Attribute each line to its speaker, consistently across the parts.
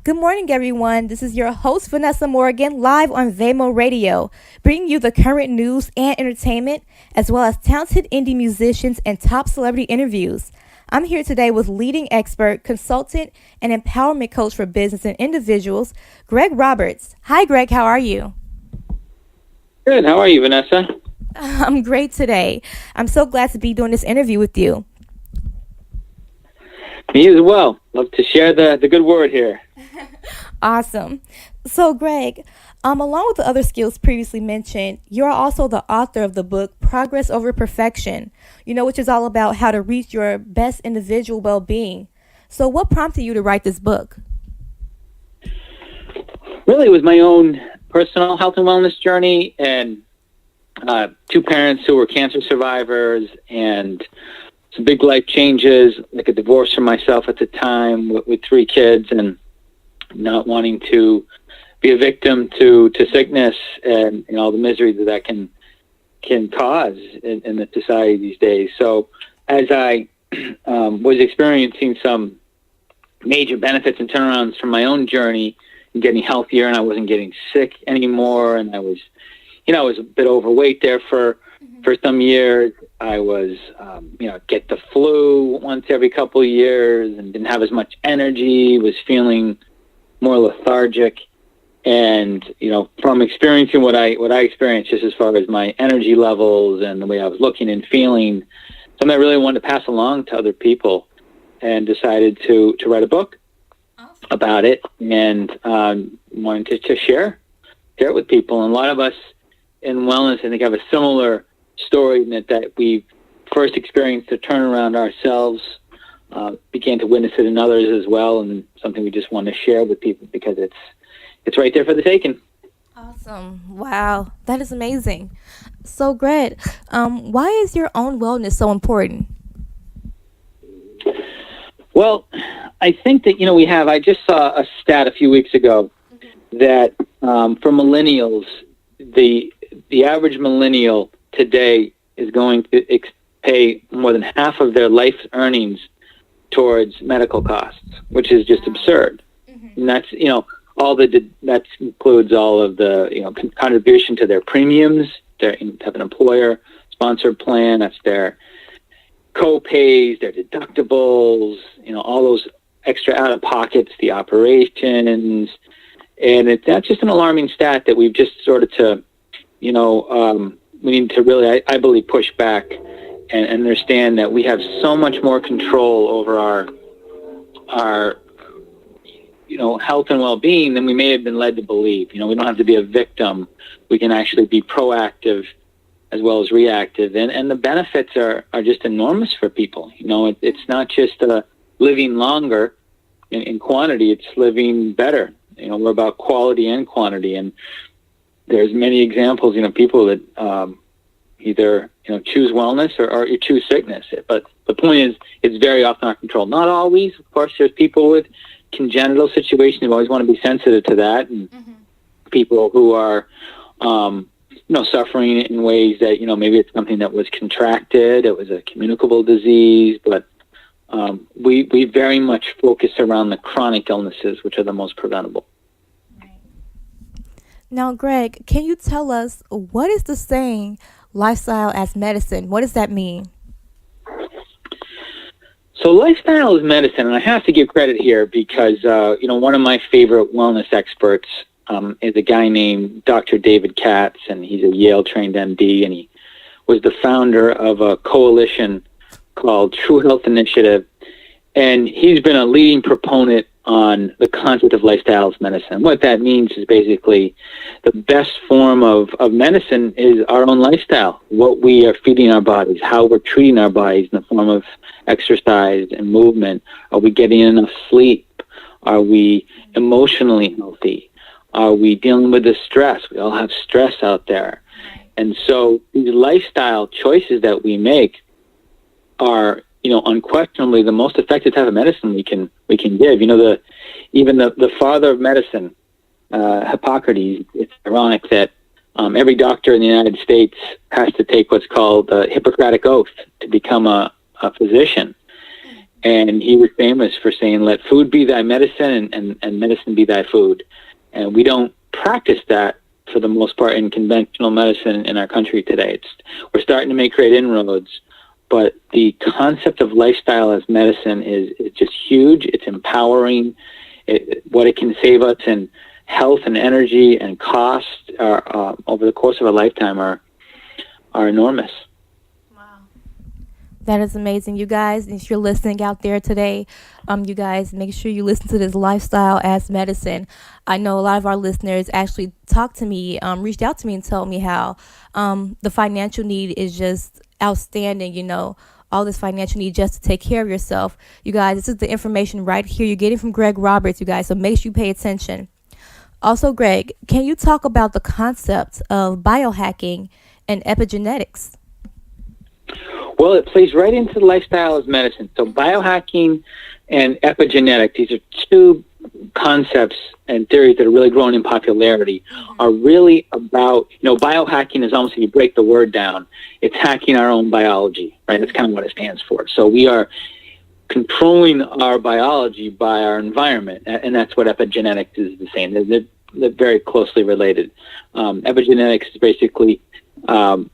Speaker 1: Good morning, everyone. This is your host, Vanessa Morgan, live on Vamo Radio, bringing you the current news and entertainment, as well as talented indie musicians and top celebrity interviews. I'm here today with leading expert, consultant, and empowerment coach for business and individuals, Gregg Roberts. Hi, Gregg. How are you?
Speaker 2: Good. How are you, Vanessa?
Speaker 1: I'm great today. I'm so glad to be doing this interview with you.
Speaker 2: Me as well. Love to share the good word here.
Speaker 1: Awesome. So, Gregg, along with the other skills previously mentioned, you're also the author of the book Progress Over Perfection, which is all about how to reach your best individual well-being. So what prompted you to write this book?
Speaker 2: Really, it was my own personal health and wellness journey, and two parents who were cancer survivors, and some big life changes, like a divorce from myself at the time with three kids, and not wanting to be a victim to sickness and all the misery that can cause in the society these days. So as I was experiencing some major benefits and turnarounds from my own journey and getting healthier, and I wasn't getting sick anymore, and I was a bit overweight there for some years. I was, get the flu once every couple of years and didn't have as much energy, was feeling more lethargic. And, from experiencing what I experienced, just as far as my energy levels and the way I was looking and feeling, something I really wanted to pass along to other people, and decided to write a book about it, and wanted to share it with people. And a lot of us in wellness, I think, have a similar story in that we first experienced the turnaround ourselves, began to witness it in others as well, and something we just want to share with people because it's right there for the taking.
Speaker 1: Awesome. Wow. That is amazing. So, Gregg, why is your own wellness so important?
Speaker 2: Well, I think that, I just saw a stat a few weeks ago that for millennials, the average millennial today is going to pay more than half of their life's earnings towards medical costs, which is just absurd. And that's, that includes all of the, contribution to their premiums. They have an employer sponsored plan. That's their co-pays, their deductibles, all those extra out-of-pockets, the operations. And that's just an alarming stat that we've just started to, we need to really, I believe, push back and understand that we have so much more control over our health and well-being than we may have been led to believe. We don't have to be a victim. We can actually be proactive as well as reactive. And the benefits are just enormous for people. It's not just living longer in quantity, it's living better. We're about quality and quantity. And there's many examples, people that either, choose wellness or you choose sickness. But the point is, it's very often our control. Not always. Of course, there's people with congenital situations who always want to be sensitive to that, and people who are, suffering in ways that, maybe it's something that was contracted, it was a communicable disease, but we very much focus around the chronic illnesses, which are the most preventable.
Speaker 1: Now, Gregg, can you tell us, what is the saying, lifestyle as medicine? What does that mean?
Speaker 2: So lifestyle is medicine, and I have to give credit here because, one of my favorite wellness experts is a guy named Dr. David Katz, and he's a Yale-trained MD, and he was the founder of a coalition called True Health Initiative, and he's been a leading proponent on the concept of lifestyle as medicine. What that means is basically the best form of medicine is our own lifestyle, what we are feeding our bodies, how we're treating our bodies in the form of exercise and movement. Are we getting enough sleep? Are we emotionally healthy? Are we dealing with the stress? We all have stress out there. And so these lifestyle choices that we make are, unquestionably the most effective type of medicine we can give. Even the father of medicine, Hippocrates, it's ironic that every doctor in the United States has to take what's called a Hippocratic oath to become a physician. And he was famous for saying, let food be thy medicine and medicine be thy food. And we don't practice that for the most part in conventional medicine in our country today. We're starting to make great inroads, but the concept of lifestyle as medicine is just huge. It's empowering. What it can save us in health and energy and cost over the course of a lifetime are enormous.
Speaker 1: That is amazing, you guys. If you're listening out there today, you guys make sure you listen to this lifestyle as medicine. I know a lot of our listeners actually talked to me, reached out to me and told me how the financial need is just outstanding. You know, all this financial need just to take care of yourself. You guys, this is the information right here. You're getting from Gregg Roberts, you guys. So make sure you pay attention. Also, Gregg, can you talk about the concept of biohacking and epigenetics?
Speaker 2: Well, it plays right into the lifestyle as medicine. So biohacking and epigenetic, these are two concepts and theories that are really growing in popularity, are really about, biohacking is almost, if you break the word down, it's hacking our own biology, right? That's kind of what it stands for. So we are controlling our biology by our environment, and that's what epigenetics is the same. They're very closely related. Epigenetics is basically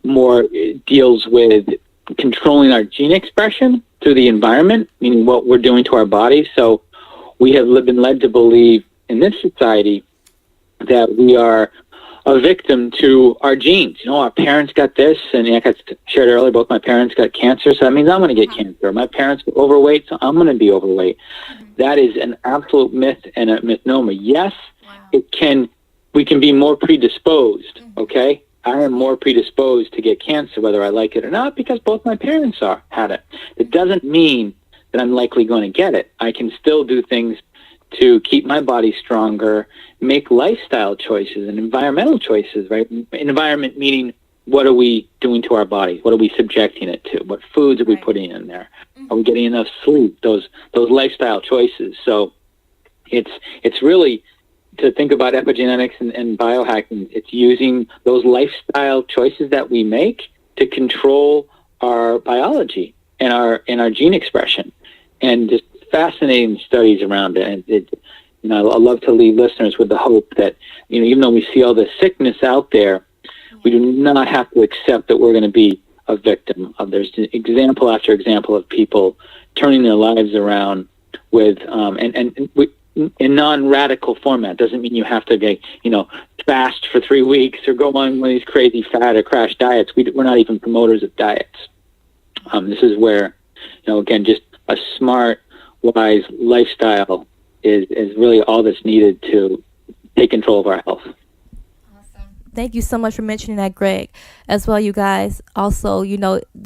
Speaker 2: more deals with controlling our gene expression through the environment, meaning what we're doing to our bodies. So we have been led to believe in this society that we are a victim to our genes. Our parents got this, and like I shared earlier, both my parents got cancer, so that means I'm going to get cancer. My parents were overweight, so I'm going to be overweight. That is an absolute myth and a misnomer. Yes, we can be more predisposed, okay? I am more predisposed to get cancer, whether I like it or not, because both my parents had it. It doesn't mean that I'm likely going to get it. I can still do things to keep my body stronger, make lifestyle choices and environmental choices, right? Environment meaning, what are we doing to our bodies? What are we subjecting it to? What foods are we putting in there? Are we getting enough sleep? Those lifestyle choices. So it's really, to think about epigenetics and biohacking, it's using those lifestyle choices that we make to control our biology and our gene expression, and just fascinating studies around it. And I love to leave listeners with the hope that, even though we see all this sickness out there, we do not have to accept that we're going to be a victim of. There's example after example of people turning their lives around with in non-radical format. Doesn't mean you have to get, fast for 3 weeks or go on one of these crazy fad or crash diets. We're not even promoters of diets. This is where, again, just a smart, wise lifestyle is really all that's needed to take control of our health.
Speaker 1: Thank you so much for mentioning that, Gregg, as well, you guys. Also,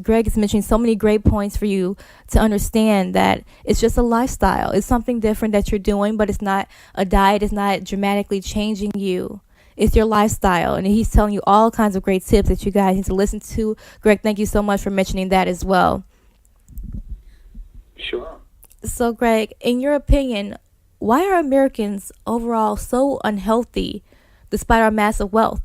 Speaker 1: Gregg is mentioning so many great points for you to understand that it's just a lifestyle. It's something different that you're doing, but it's not a diet. It's not dramatically changing you. It's your lifestyle. And he's telling you all kinds of great tips that you guys need to listen to. Gregg, thank you so much for mentioning that as well.
Speaker 2: Sure.
Speaker 1: So, Gregg, in your opinion, why are Americans overall so unhealthy despite our massive wealth?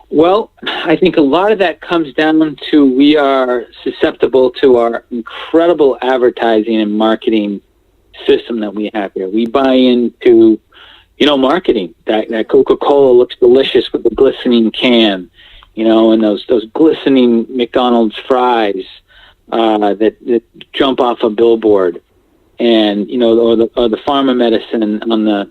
Speaker 2: Well, I think a lot of that comes down to we are susceptible to our incredible advertising and marketing system that we have here. We buy into, marketing. That Coca-Cola looks delicious with the glistening can, and those glistening McDonald's fries that jump off a billboard, and or the pharma medicine on the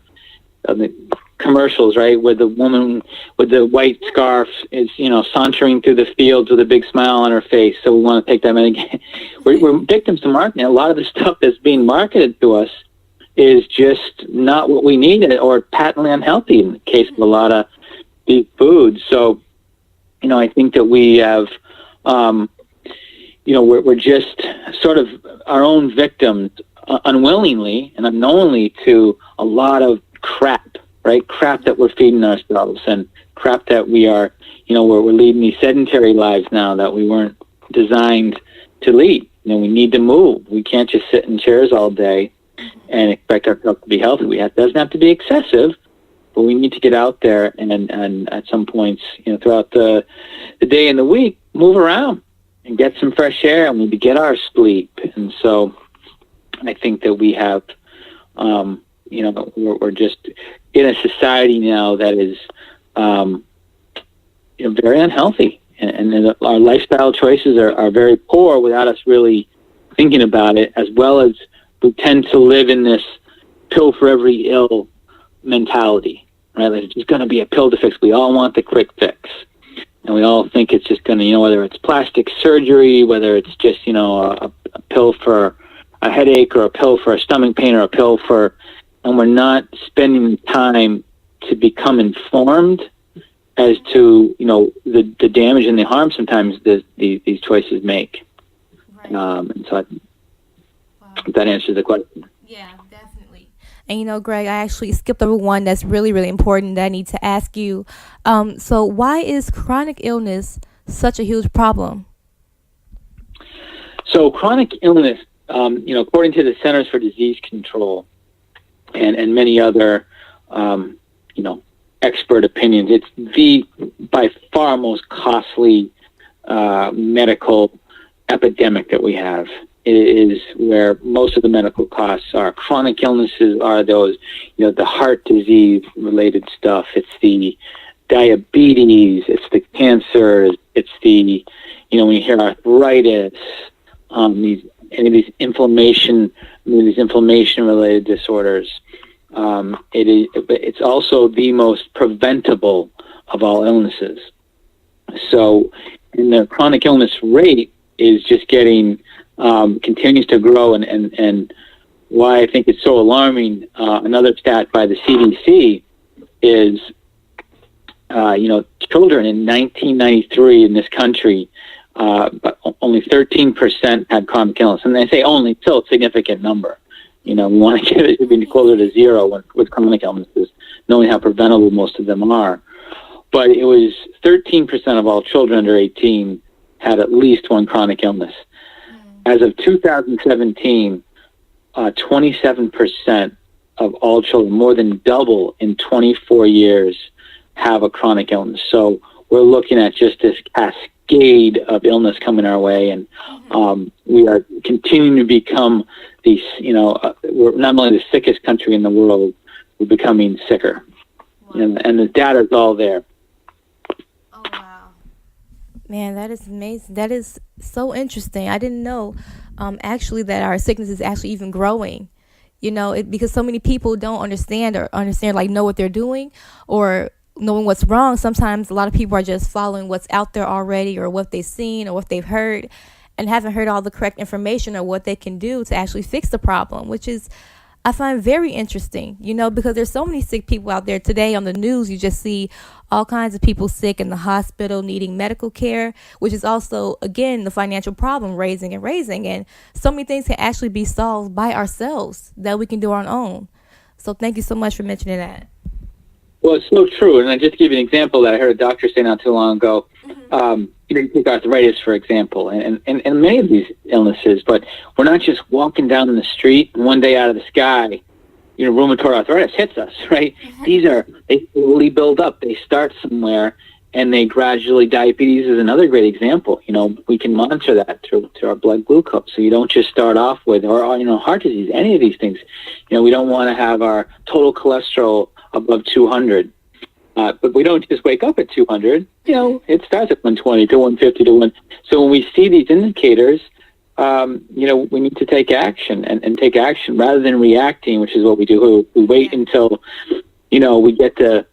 Speaker 2: commercials, right, where the woman with the white scarf is, sauntering through the fields with a big smile on her face. So we want to take that medication. We're victims to marketing. A lot of the stuff that's being marketed to us is just not what we need, or patently unhealthy in the case of a lot of these foods. So, I think that we have, we're just sort of our own victims, unwillingly and unknowingly, to a lot of crap, right? Crap that we're feeding ourselves, and crap that we are, we're leading these sedentary lives now that we weren't designed to lead. We need to move. We can't just sit in chairs all day and expect ourselves to be healthy. It doesn't have to be excessive, but we need to get out there and at some points, throughout the day and the week, move around and get some fresh air and maybe get our sleep. And so I think that we have, we're just in a society now that is, very unhealthy. And our lifestyle choices are very poor without us really thinking about it, as well as we tend to live in this pill for every ill mentality, right? Like, it's just going to be a pill to fix. We all want the quick fix. And we all think it's just going to, whether it's plastic surgery, whether it's just, a pill for a headache or a pill for a stomach pain or a pill for, and we're not spending time to become informed as to, the damage and the harm sometimes these choices make.
Speaker 1: Right.
Speaker 2: And so that answers the question.
Speaker 1: Yeah, definitely. And Gregg, I actually skipped over one that's really, really important that I need to ask you. So why is chronic illness such a huge problem?
Speaker 2: So chronic illness, according to the Centers for Disease Control and many other, expert opinions, it's the by far most costly medical epidemic that we have. It is where most of the medical costs are. Chronic illnesses are those, the heart disease related stuff. It's the diabetes. It's the cancers. It's the, when you hear arthritis, these inflammation related disorders. It's also the most preventable of all illnesses. So, and the chronic illness rate is just getting continues to grow, and why I think it's so alarming. Another stat by the CDC is, children in 1993 in this country, but only 13% had chronic illness, and they say only, still a significant number. We want to get it to be closer to zero with chronic illnesses, knowing how preventable most of them are. But it was 13% of all children under 18 had at least one chronic illness. As of 2017, 27% of all children, more than double in 24 years, have a chronic illness. So we're looking at just this cascade of illness coming our way, and we are continuing to become these, we're not only the sickest country in the world, we're becoming sicker. Wow. And the data is all there.
Speaker 1: Oh, wow. Man, that is amazing. That is so interesting. I didn't know actually that our sickness is actually even growing. Because so many people don't understand know what they're doing or knowing what's wrong. Sometimes a lot of people are just following what's out there already, or what they've seen or what they've heard, and haven't heard all the correct information or what they can do to actually fix the problem, which is, I find very interesting, because there's so many sick people out there today. On the news, you just see all kinds of people sick in the hospital needing medical care, which is also, again, the financial problem raising. And so many things can actually be solved by ourselves that we can do on our own. So thank you so much for mentioning that.
Speaker 2: Well, it's so true. And I just give you an example that I heard a doctor say not too long ago. You take arthritis, for example, and many of these illnesses, but we're not just walking down the street and one day out of the sky, rheumatoid arthritis hits us, right? They slowly build up. They start somewhere, and they gradually, diabetes is another great example. We can monitor that through our blood glucose. So you don't just start off with, or heart disease, any of these things. We don't want to have our total cholesterol above 200. But we don't just wake up at 200. It starts at 120 to 150 to 1. So when we see these indicators, we need to take action and take action rather than reacting, which is what we do. We wait until, we get the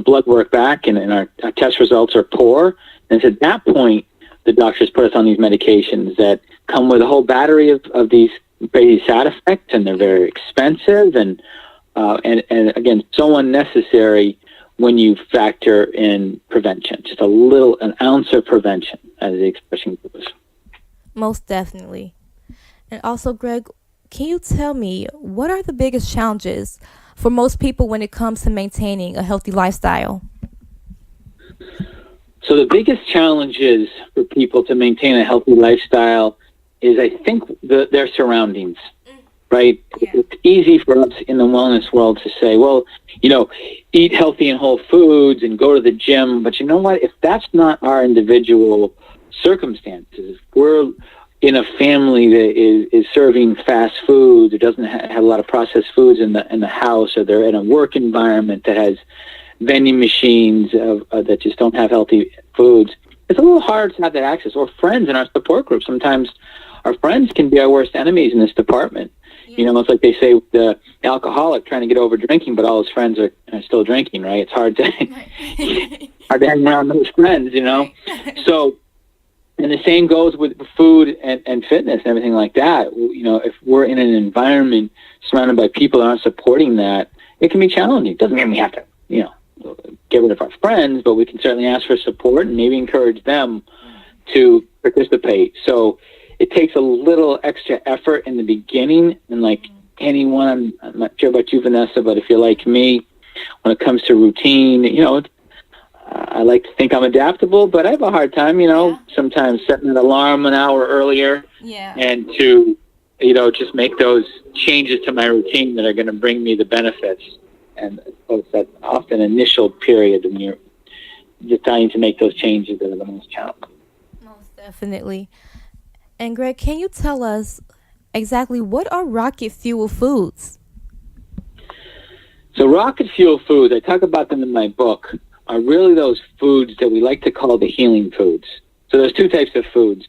Speaker 2: blood work back and our test results are poor. And at that point, the doctors put us on these medications that come with a whole battery of these crazy side effects, and they're very expensive and again, so unnecessary when you factor in prevention. Just an ounce of prevention, as the expression goes.
Speaker 1: Most definitely. And also, Gregg, can you tell me, what are the biggest challenges for most people when it comes to maintaining a healthy lifestyle?
Speaker 2: So the biggest challenges for people to maintain a healthy lifestyle is, I think, their surroundings. Right? Yeah. It's easy for us in the wellness world to say, well, eat healthy and whole foods and go to the gym. But you know what? If that's not our individual circumstances. If we're in a family that is serving fast food, or doesn't have a lot of processed foods in the house, or they're in a work environment that has vending machines that just don't have healthy foods, it's a little hard to have that access. Or friends in our support group. Sometimes our friends can be our worst enemies in this department. Yeah. It's like they say, the alcoholic trying to get over drinking, but all his friends are still drinking, right? It's hard to hard to hang around those friends, So, and the same goes with food and fitness and everything like that. If we're in an environment surrounded by people that aren't supporting that, it can be challenging. It doesn't mean we have to, get rid of our friends, but we can certainly ask for support and maybe encourage them to participate. So it takes a little extra effort in the beginning. And like anyone, I'm not sure about you, Vanessa, but if you're like me, when it comes to routine, I like to think I'm adaptable, but I have a hard time, sometimes setting an alarm an hour earlier and to, just make those changes to my routine that are going to bring me the benefits. And I suppose that often initial period when you're just trying to make those changes that are the most challenging.
Speaker 1: Most definitely. And Greg, can you tell us exactly what are rocket fuel foods?
Speaker 2: So rocket fuel foods, I talk about them in my book, are really those foods that we like to call the healing foods. So there's two types of foods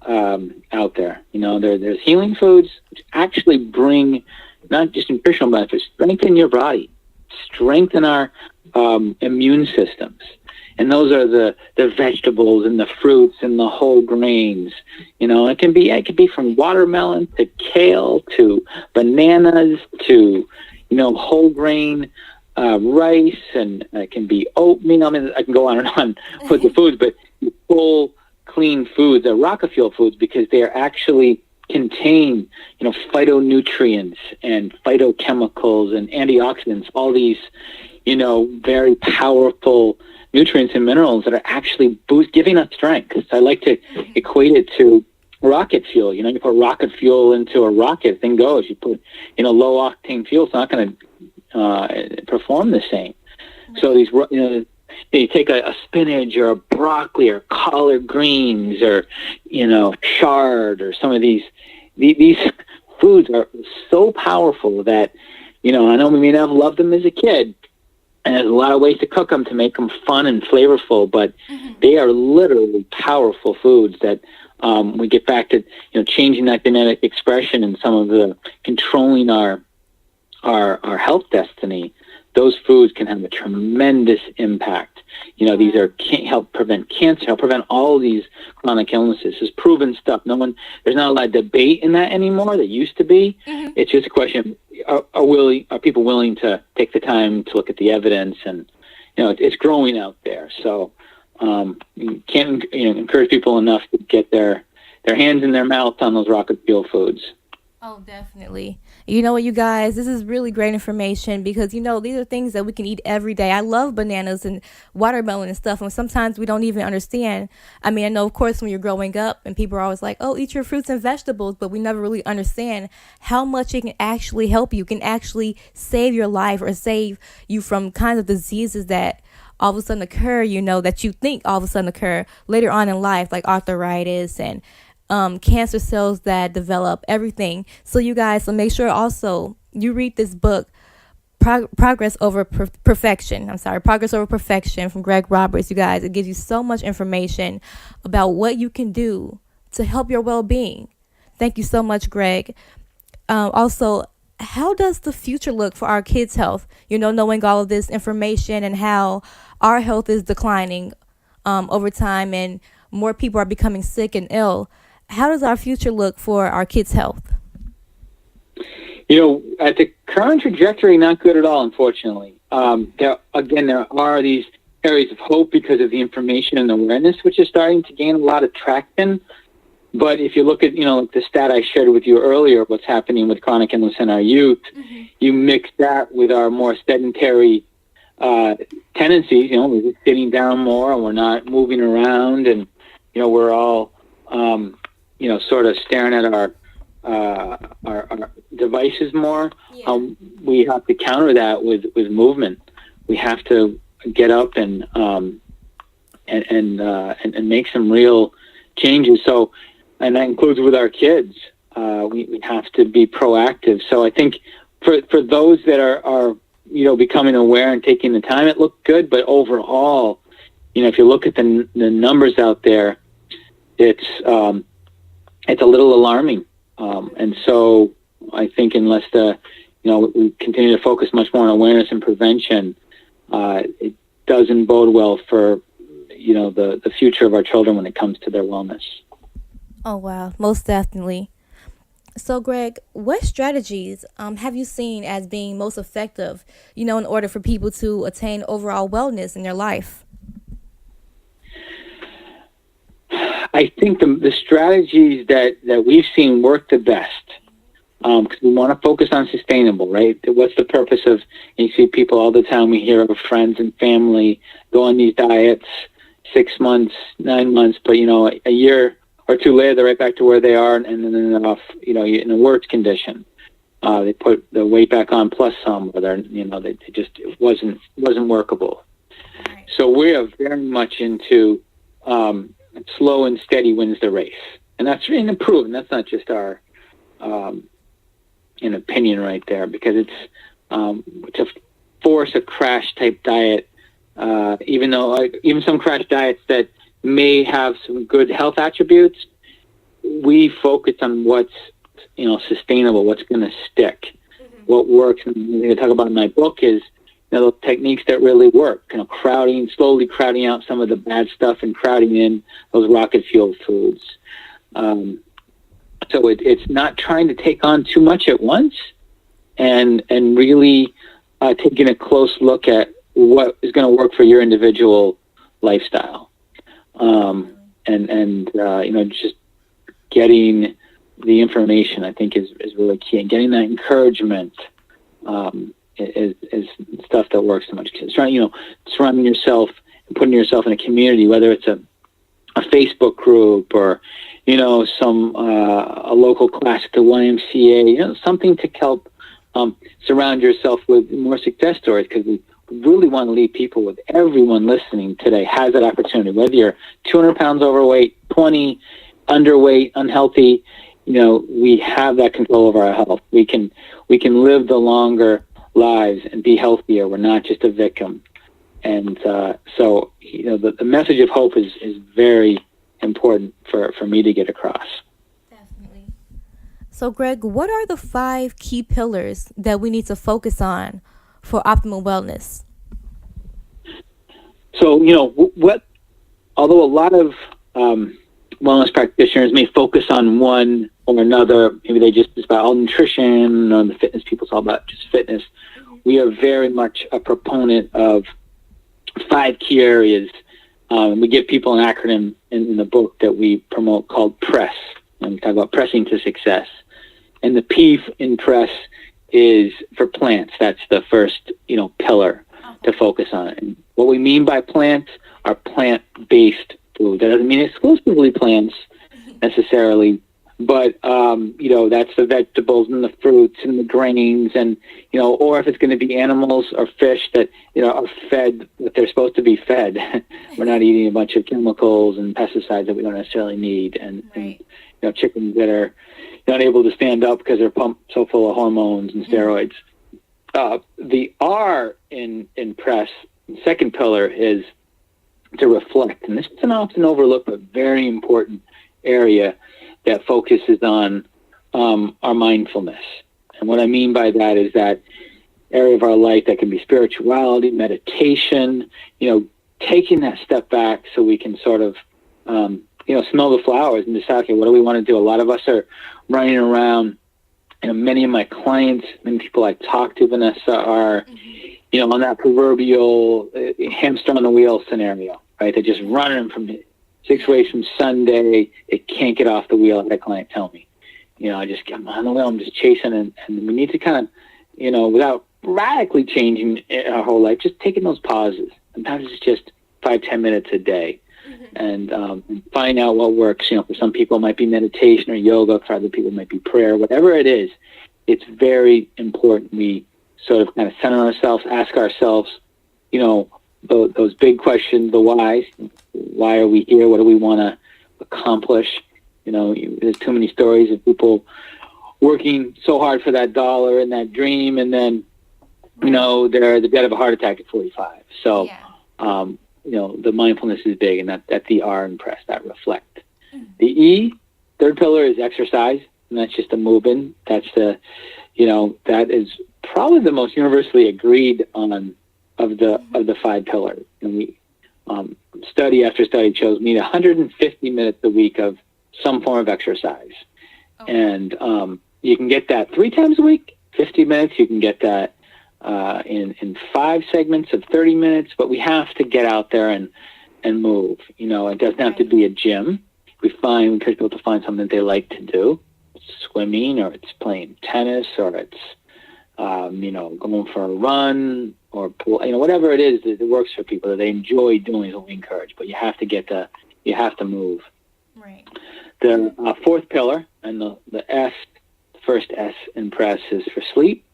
Speaker 2: out there. There's healing foods, which actually bring not just nutritional benefits, strengthen your body, strengthen our immune systems. And those are the vegetables and the fruits and the whole grains. It can be from watermelon to kale to bananas to, whole grain rice, and it can be oatmeal. I mean, I can go on and on with the foods, but full, clean foods are rocket fuel foods because they are actually contain, phytonutrients and phytochemicals and antioxidants, all these, very powerful nutrients and minerals that are actually giving us strength. So I like to equate it to rocket fuel. You put rocket fuel into a rocket, thing goes. You put, low octane fuel, it's not going to perform the same. So these, you take a spinach or a broccoli or collard greens or, chard or some of these foods are so powerful that, I know we may not have loved them as a kid, and there's a lot of ways to cook them to make them fun and flavorful, but they are literally powerful foods that we get back to, changing that genetic expression and some of the controlling our health destiny. Those foods can have a tremendous impact. These can help prevent cancer, help prevent all these chronic illnesses. It's proven stuff. There's not a lot of debate in that anymore. There used to be. It's just a question: are people willing to take the time to look at the evidence? And it's growing out there. So you can't encourage people enough to get their hands in their mouth on those rocket fuel foods.
Speaker 1: Oh, definitely. You know what, you guys, this is really great information because, these are things that we can eat every day. I love bananas and watermelon and stuff, and sometimes we don't even understand. I mean, I know, of course, when you're growing up and people are always like, oh, eat your fruits and vegetables, but we never really understand how much it can actually help you, can actually save your life or save you from kinds of diseases that all of a sudden occur, that you think all of a sudden occur later on in life, like arthritis and cancer cells that develop, everything. So you guys, make sure also you read this book, Progress Over Perfection. Progress Over Perfection from Gregg Roberts. You guys, it gives you so much information about what you can do to help your well-being. Thank you so much, Greg. Also, how does the future look for our kids' health? Knowing all of this information and how our health is declining over time and more people are becoming sick and ill. How does our future look for our kids' health?
Speaker 2: At the current trajectory, not good at all, unfortunately. There are these areas of hope because of the information and awareness, which is starting to gain a lot of traction. But if you look at, the stat I shared with you earlier, what's happening with chronic illness in our youth, you mix that with our more sedentary tendencies. We're just sitting down more and we're not moving around, and, we're all, sort of staring at our devices more. We have to counter that with movement. We have to get up and make some real changes. So, and that includes with our kids. We have to be proactive. So I think for those that are becoming aware and taking the time, it looked good. But overall, if you look at the numbers out there, it's a little alarming. And so I think unless we continue to focus much more on awareness and prevention, it doesn't bode well for the future of our children when it comes to their wellness.
Speaker 1: Oh, wow. Most definitely. So, Greg, what strategies have you seen as being most effective, in order for people to attain overall wellness in their life?
Speaker 2: I think the strategies that we've seen work the best, because we want to focus on sustainable, right? What's the purpose of, you see people all the time, we hear of friends and family go on these diets 6 months, 9 months, but, a year or two later, they're right back to where they are, and then they're off, in a worse condition. They put the weight back on plus some, or they just, it wasn't workable.
Speaker 1: Right.
Speaker 2: So we are very much into slow and steady wins the race, and that's really proven. That's not just our an opinion right there, because it's to force a crash type diet, even though even some crash diets that may have some good health attributes, we focus on what's sustainable, what's going to stick, what works. And the thing I talk about in my book is the techniques that really work, slowly crowding out some of the bad stuff and crowding in those rocket fuel foods. So it's not trying to take on too much at once, and really taking a close look at what is going to work for your individual lifestyle. Just getting the information, I think, is really key, and getting that encouragement is stuff that works so much. Surrounding yourself and putting yourself in a community, whether it's a Facebook group or some a local class at the YMCA, something to help surround yourself with more success stories, because we really want to leave people with everyone listening today has that opportunity. Whether you're 200 pounds overweight, 20, underweight, unhealthy, we have that control over our health. We can live the longer lives and be healthier. We're not just a victim. And so the message of hope is very important for me to get across.
Speaker 1: Definitely. So, Greg, what are the 5 key pillars that we need to focus on for optimal wellness?
Speaker 2: So, although a lot of wellness practitioners may focus on one or another, maybe it's about all nutrition, or the fitness people's all about just fitness. We are very much a proponent of 5 key areas. We give people an acronym in the book that we promote called PRESS, and we talk about pressing to success. And the P in PRESS is for plants. That's the first, pillar to focus on. And what we mean by plants are plant-based food. That doesn't mean exclusively plants necessarily, but that's the vegetables and the fruits and the grains, and or if it's going to be animals or fish that are fed what they're supposed to be fed. We're not eating a bunch of chemicals and pesticides that we don't necessarily need, and chickens that are not able to stand up because they're pumped so full of hormones and steroids. The R in PRESS, the second pillar, is to reflect, and this is an often overlooked but very important area that focuses on our mindfulness. And what I mean by that is that area of our life that can be spirituality, meditation, taking that step back so we can sort of, smell the flowers and decide, okay, what do we want to do? A lot of us are running around, many of my clients, many people I talk to, Vanessa, are, on that proverbial hamster on the wheel scenario, right? They're just running from 6 ways from Sunday. It can't get off the wheel. I had a client tell me, I'm on the wheel, I'm just chasing, and we need to kind of, without radically changing our whole life, just taking those pauses. Sometimes it's just 5-10 minutes a day, and find out what works. For some people it might be meditation or yoga. For other people it might be prayer. Whatever it is, it's very important we sort of kind of center ourselves, ask ourselves, those big questions, the whys. Why are we here? What do we want accomplish. There's too many stories of people working so hard for that dollar and that dream, and then, they're dead of a heart attack at 45. So, the mindfulness is big, and that's the R in press, that reflect. The E, third pillar, is exercise, and that's just a movement. That's that is probably the most universally agreed on of the 5 pillars. And we, study after study shows we need 150 minutes a week of some form of exercise. And you can get that 3 times a week, 50 minutes. You can get that in 5 segments of 30 minutes, but we have to get out there and move. It doesn't have to be a gym. We encourage people to find something that they like to do. It's swimming, or it's playing tennis, or it's going for a run, or pool, whatever it is that works for people that they enjoy doing is what we encourage. But you have to move.
Speaker 1: Right.
Speaker 2: The 4th pillar, and the S, the first S in press, is for sleep.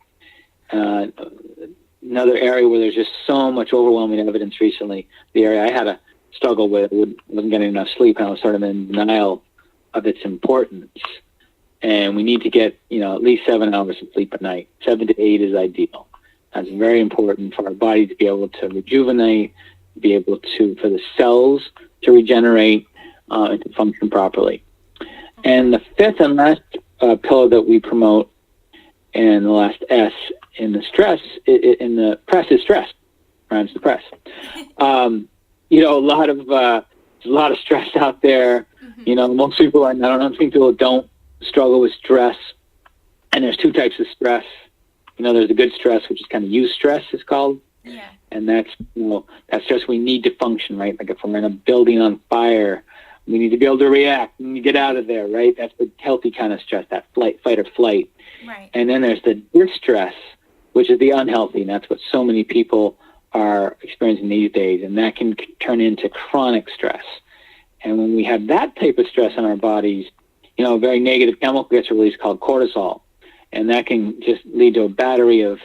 Speaker 2: Another area where there's just so much overwhelming evidence recently, the area I had a struggle with, wasn't getting enough sleep, and I was sort of in denial of its importance. And we need to get, at least 7 hours of sleep a night. 7 to 8 is ideal. That's very important for our body to be able to rejuvenate, for the cells to regenerate, and to function properly. And the 5th and last pillar that we promote, and the last S in the stress, in the press, is stress. Rhymes to press. A lot of stress out there. Most people, I don't think people don't struggle with stress. And there's 2 types of stress. There's the good stress, which is kind of eustress, it's called.
Speaker 1: Yeah.
Speaker 2: And that's stress we need to function, right? Like if we're in a building on fire, we need to be able to react and get out of there, right? That's the healthy kind of stress, that fight or flight.
Speaker 1: Right.
Speaker 2: And then there's the distress, which is the unhealthy, and that's what so many people are experiencing these days, and that can turn into chronic stress. And when we have that type of stress in our bodies, a very negative chemical gets released called cortisol, and that can just lead to a battery of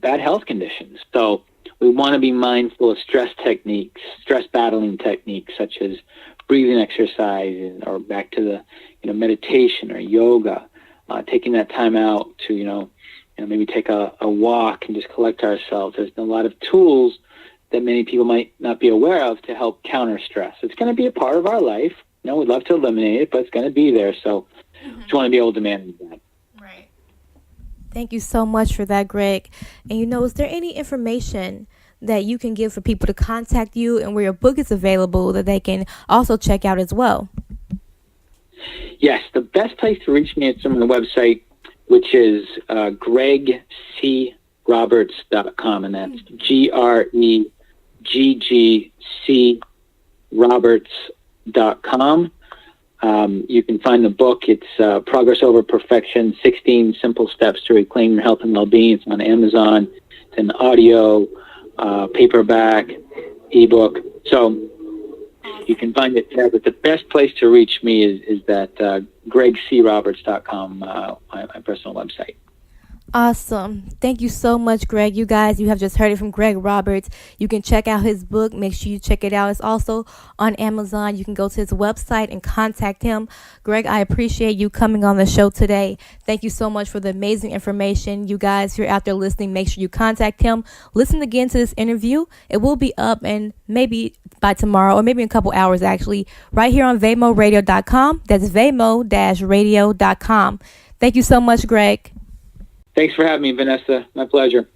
Speaker 2: bad health conditions. So we want to be mindful of stress techniques, stress battling techniques, such as breathing exercise, or back to the meditation or yoga, taking that time out to maybe take a walk and just collect ourselves. There's a lot of tools that many people might not be aware of to help counter stress. It's going to be a part of our life. We'd love to eliminate it, but it's going to be there. So just want to be able to manage that.
Speaker 1: Right. Thank you so much for that, Gregg. And is there any information that you can give for people to contact you, and where your book is available that they can also check out as well?
Speaker 2: Yes, the best place to reach me is from my website, which is greggcroberts.com, and that's greggcroberts.com. You can find the book. It's Progress Over Perfection, 16 Simple Steps to Reclaim Your Health and Well-Being. It's on Amazon. It's an audio, paperback, ebook. So you can find it there. But the best place to reach me is that gregcroberts.com, my personal website.
Speaker 1: Awesome. Thank you so much, Gregg. You guys, you have just heard it from Gregg Roberts. You can check out his book. Make sure you check it out. It's also on Amazon. You can go to his website and contact him. Gregg, I appreciate you coming on the show today. Thank you so much for the amazing information. You guys, if you're out there listening, make sure you contact him. Listen again to this interview. It will be up, and maybe by tomorrow, or maybe in a couple hours actually, right here on VaymoRadio.com. That's Vaymo-radio.com. Thank you so much, Gregg.
Speaker 2: Thanks for having me, Vanessa. My pleasure.